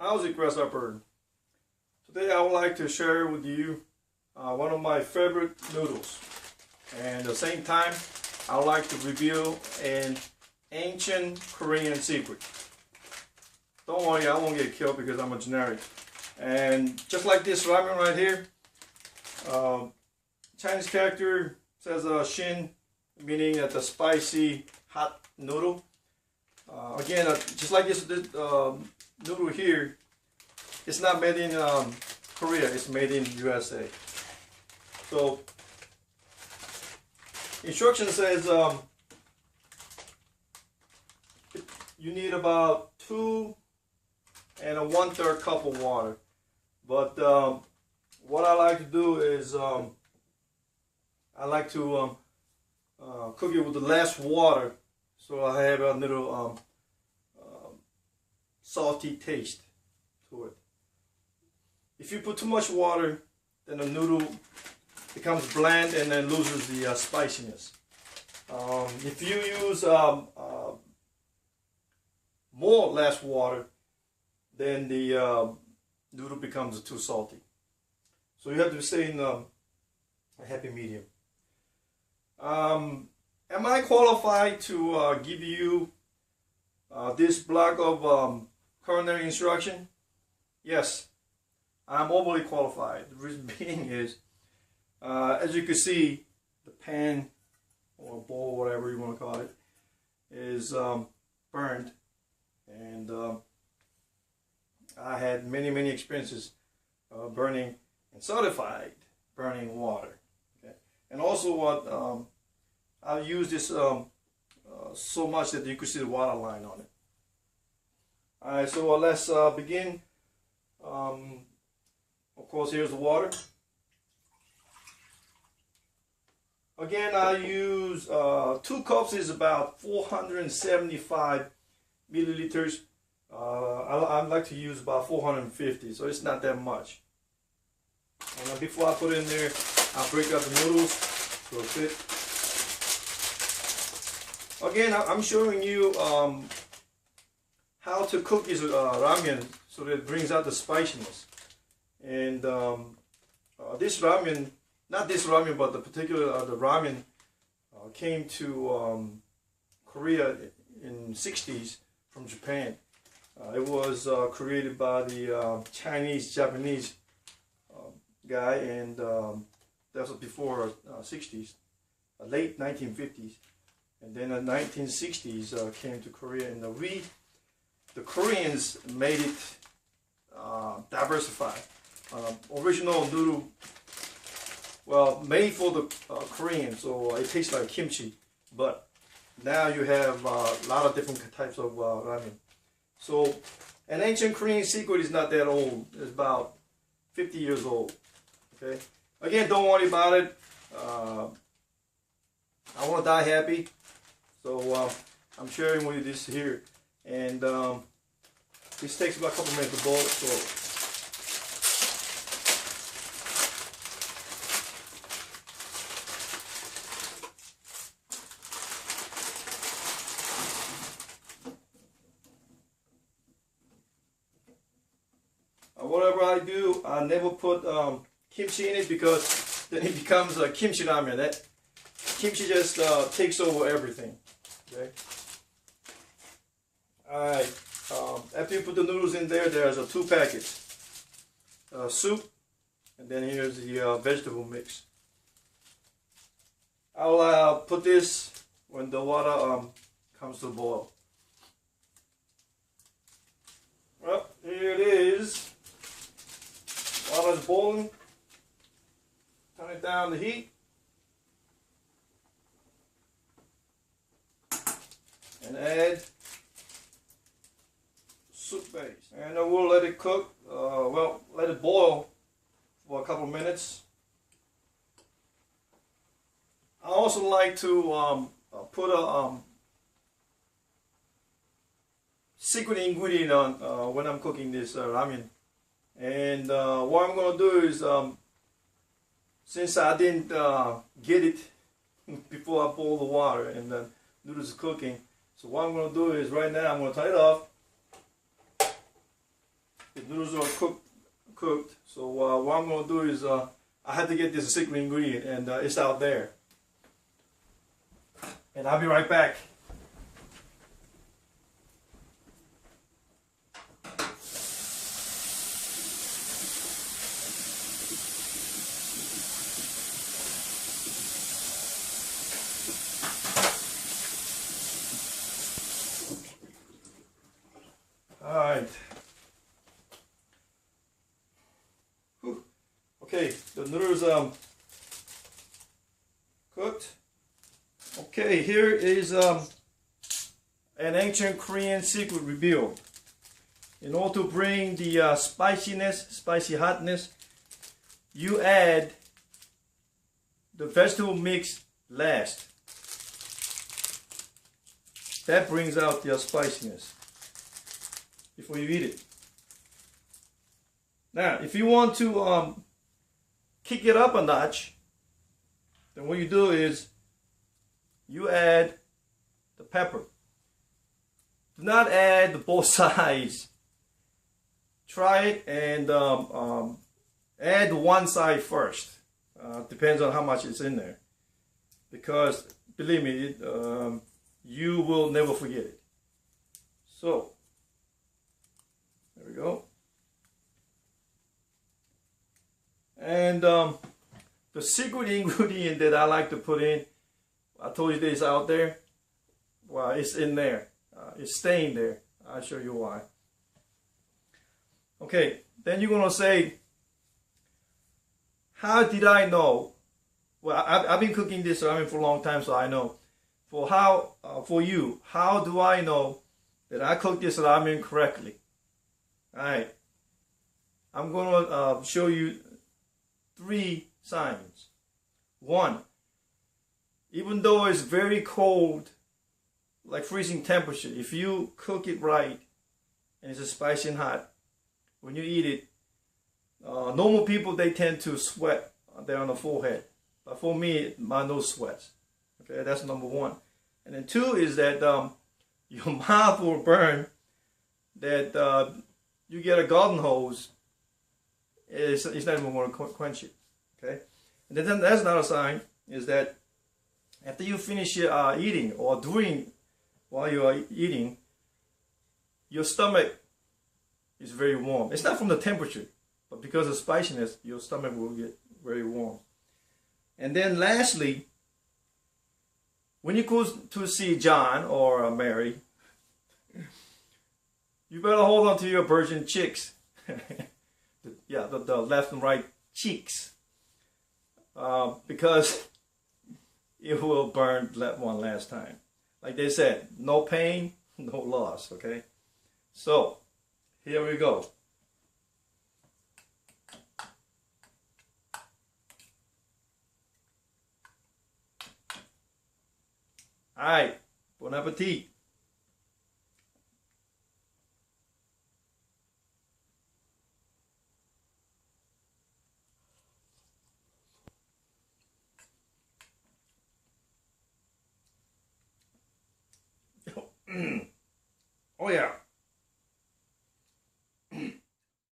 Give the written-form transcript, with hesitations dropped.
How's it, Grasshopper? Today I would like to share with you one of my favorite noodles, and at the same time I would like to reveal an ancient Korean secret. Don't worry, I won't get killed because I'm a generic. And just like this ramen right here, Chinese character says Shin, meaning the spicy hot noodle. Again, just like this noodle here, it's not made in Korea, it's made in USA. So instruction says you need about 2 1/3 cup of water. But what I like to do is I like to cook it with the less water, so I have a little salty taste to it. If you put too much water, then the noodle becomes bland and then loses the spiciness. If you use more or less water, then the noodle becomes too salty. So you have to stay in a happy medium. Am I qualified to give you this block of culinary instruction? Yes, I'm overly qualified. The reason being is, as you can see, the pan or bowl, whatever you want to call it, is burned, and I had many experiences burning and certified burning water. Okay? And also what I use this so much that you could see the water line on it. Alright, so let's begin. Of course, here's the water. Again, I use 2 cups is about 475 milliliters. I like to use about 450, so it's not that much. And before I put it in there, I'll break up the noodles so it fit. Again, I'm showing you how to cook this ramen so that it brings out the spiciness. And this ramen, not this ramen, but the particular the ramen came to Korea in 60s from Japan. It was created by the Chinese-Japanese guy, and that was before 60s, late 1950s. And then in the 1960s came to Korea, and the Koreans made it diversified. Original noodle, well, made for the Koreans, so it tastes like kimchi, but now you have a lot of different types of ramen. So an ancient Korean secret is not that old. It's about 50 years old. Okay. Again, don't worry about it. I want to die happy, so I'm sharing with you this here, and this takes about a couple minutes to boil. So whatever I do, I never put kimchi in it, because then it becomes a kimchi ramen. That kimchi just takes over everything. Okay. All right. After you put the noodles in there, there's 2 packets, soup, and then here's the vegetable mix. I'll put this when the water comes to boil. Well, here it is. Water's boiling. Turn it down the heat. And add soup base. And then we'll let it cook, well, let it boil for a couple minutes. I also like to put a secret ingredient on when I'm cooking this ramen. And what I'm going to do is, since I didn't get it before I boil the water and the noodles are cooking, so what I'm going to do is right now I'm going to turn it off. The noodles are cooked. So what I'm gonna do is I had to get this secret ingredient, and it's out there. And I'll be right back. All right. Whew. Okay, the noodles cooked. Okay, here is an ancient Korean secret revealed. In order to bring the spicy hotness, you add the vegetable mix last. That brings out the spiciness before you eat it. Now, if you want to kick it up a notch, then what you do is you add the pepper. Do not add both sides. Try it and add one side first. Depends on how much is in there. Because believe me, you will never forget it. So, there we go. And the secret ingredient that I like to put in, I told you this out there. Well, it's in there. It's staying there. I'll show you why. Okay, then you're going to say, how did I know? Well, I've been cooking this ramen for a long time, so I know. For you, how do I know that I cooked this ramen correctly? All right. I'm going to show you 3 signs. 1, even though it's very cold, like freezing temperature, if you cook it right and it's spicy and hot, when you eat it, normal people, they tend to sweat there on the forehead. But for me, my nose sweats. Okay, that's number 1. And then 2 is that your mouth will burn, that you get a garden hose, it's not even going to quench it. Okay, and then that's another sign, is that after you finish eating, or while you are eating, your stomach is very warm. It's not from the temperature, but because of spiciness, your stomach will get very warm. And then lastly, when you go to see John or Mary, you better hold on to your virgin cheeks. the left and right cheeks. Because it will burn one last time. Like they said, no pain, no loss, okay? So, here we go. Alright, bon appetit. Oh yeah.